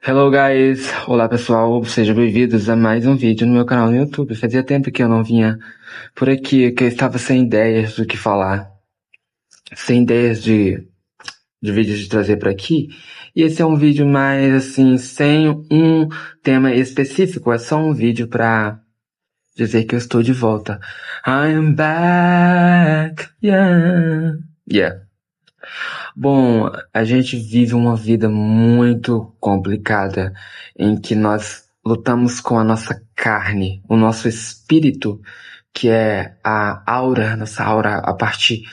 Hello guys! Olá pessoal, sejam bem-vindos a mais um vídeo no meu canal no YouTube. Fazia tempo que eu não vinha por aqui, que eu estava sem ideias do que falar, sem ideias de vídeos de trazer para aqui. E esse é um vídeo mais assim, sem um tema específico, é só um vídeo para dizer que eu estou de volta. I'm back, yeah, yeah. Bom, a gente vive uma vida muito complicada em que nós lutamos com a nossa carne, o nosso espírito, que é a aura, nossa aura, a parte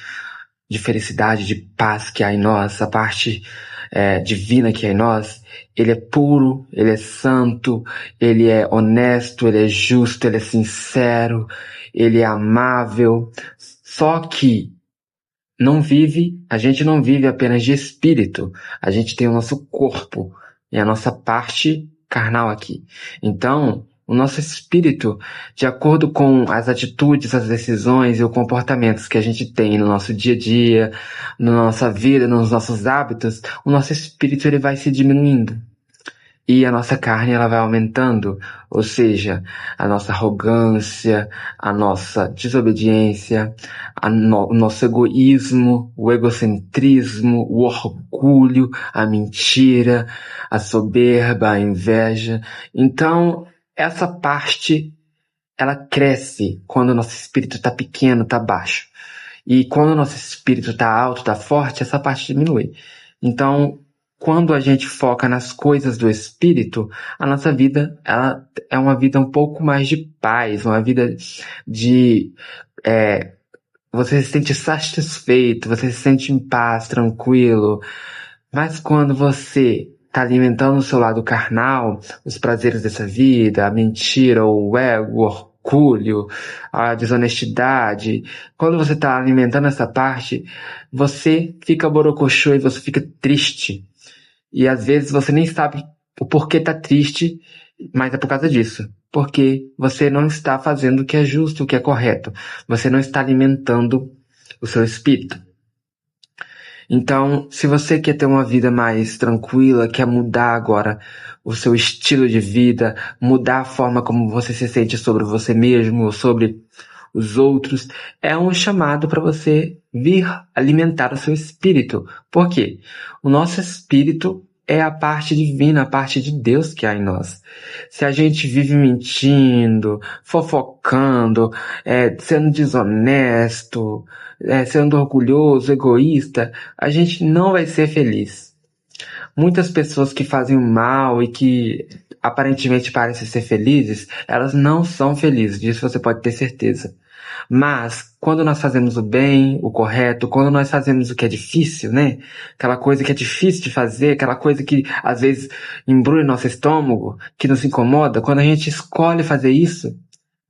de felicidade, de paz que há em nós, a parte divina que há em nós. Ele é puro, ele é santo, ele é honesto, ele é justo, ele é sincero, ele é amável. Só que a gente não vive apenas de espírito, a gente tem o nosso corpo e a nossa parte carnal aqui. Então, o nosso espírito, de acordo com as atitudes, as decisões e os comportamentos que a gente tem no nosso dia a dia, na nossa vida, nos nossos hábitos, o nosso espírito ele vai se diminuindo. E a nossa carne ela vai aumentando, ou seja, a nossa arrogância, a nossa desobediência, o nosso egoísmo, o egocentrismo, o orgulho, a mentira, a soberba, a inveja. Então, essa parte, ela cresce quando o nosso espírito está pequeno, está baixo. E quando o nosso espírito está alto, está forte, essa parte diminui. Então, quando a gente foca nas coisas do espírito, a nossa vida ela é uma vida um pouco mais de paz, uma vida de você se sente satisfeito, você se sente em paz, tranquilo. Mas quando você está alimentando o seu lado carnal, os prazeres dessa vida, a mentira, o ego, o orgulho, a desonestidade, quando você está alimentando essa parte, você fica borocochô e você fica triste. E às vezes você nem sabe o porquê tá triste, mas é por causa disso. Porque você não está fazendo o que é justo, o que é correto. Você não está alimentando o seu espírito. Então, se você quer ter uma vida mais tranquila, quer mudar agora o seu estilo de vida, mudar a forma como você se sente sobre você mesmo, sobre os outros, é um chamado para você vir alimentar o seu espírito. Por quê? O nosso espírito é a parte divina, a parte de Deus que há em nós. Se a gente vive mentindo, fofocando, sendo desonesto, sendo orgulhoso, egoísta, a gente não vai ser feliz. Muitas pessoas que fazem o mal e que aparentemente parecem ser felizes, elas não são felizes, disso você pode ter certeza. Mas, quando nós fazemos o bem, o correto, quando nós fazemos o que é difícil, né? Aquela coisa que é difícil de fazer, aquela coisa que às vezes embrulha nosso estômago, que nos incomoda, quando a gente escolhe fazer isso,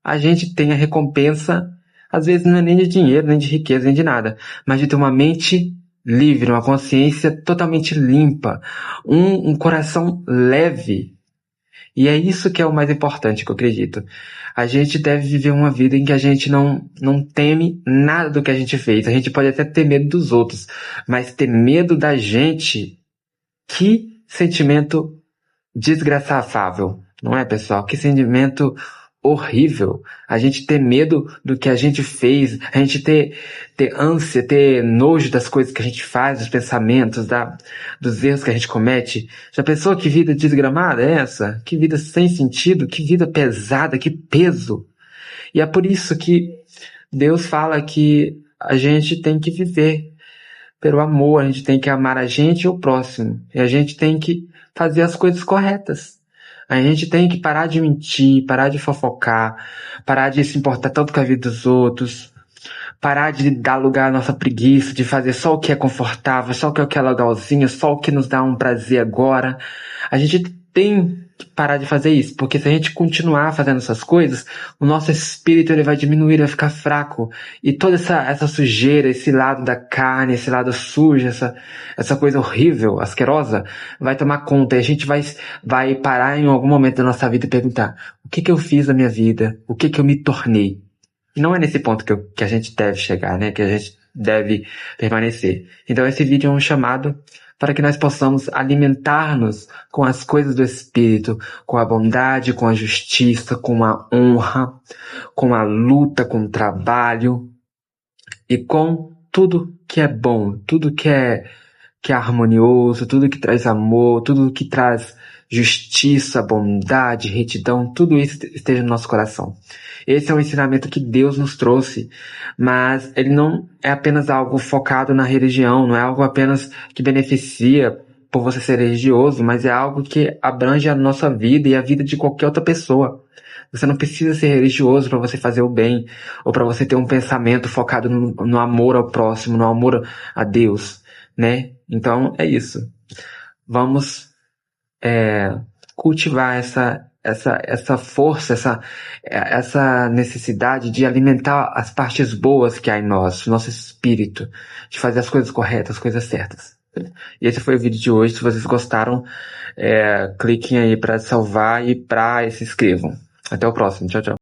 a gente tem a recompensa, às vezes não é nem de dinheiro, nem de riqueza, nem de nada, mas de ter uma mente livre, uma consciência totalmente limpa, um coração leve. E é isso que é o mais importante, que eu acredito. A gente deve viver uma vida em que a gente não teme nada do que a gente fez. A gente pode até ter medo dos outros, mas ter medo da gente, que sentimento desgraçável, não é, pessoal? Que sentimento horrível. A gente ter medo do que a gente fez, a gente ter ânsia, ter nojo das coisas que a gente faz, dos pensamentos, dos erros que a gente comete. Já pensou que vida desgramada é essa? Que vida sem sentido? Que vida pesada? Que peso? E é por isso que Deus fala que a gente tem que viver pelo amor, a gente tem que amar a gente e o próximo. E a gente tem que fazer as coisas corretas. A gente tem que parar de mentir, parar de fofocar, parar de se importar tanto com a vida dos outros, parar de dar lugar à nossa preguiça, de fazer só o que é confortável, só o que é legalzinho, só o que nos dá um prazer agora. A gente tem que parar de fazer isso, porque se a gente continuar fazendo essas coisas, o nosso espírito ele vai diminuir, vai ficar fraco. E toda essa sujeira, esse lado da carne, esse lado sujo, essa coisa horrível, asquerosa, vai tomar conta. E a gente vai parar em algum momento da nossa vida e perguntar: o que eu fiz na minha vida? O que eu me tornei? E não é nesse ponto que a gente deve chegar, né? Que a gente deve permanecer. Então esse vídeo é um chamado para que nós possamos alimentar-nos com as coisas do Espírito, com a bondade, com a justiça, com a honra, com a luta, com o trabalho e com tudo que é bom, tudo que é harmonioso, tudo que traz amor, tudo que traz justiça, bondade, retidão, tudo isso esteja no nosso coração. Esse é um ensinamento que Deus nos trouxe, mas ele não é apenas algo focado na religião, não é algo apenas que beneficia por você ser religioso, mas é algo que abrange a nossa vida e a vida de qualquer outra pessoa. Você não precisa ser religioso para você fazer o bem, ou para você ter um pensamento focado no amor ao próximo, no amor a Deus, né? Então é isso. Vamos cultivar essa força, essa necessidade de alimentar as partes boas que há em nós, nosso espírito, de fazer as coisas corretas, as coisas certas. E esse foi o vídeo de hoje. Se vocês gostaram, cliquem aí para salvar e se inscrevam. Até o próximo. Tchau, tchau.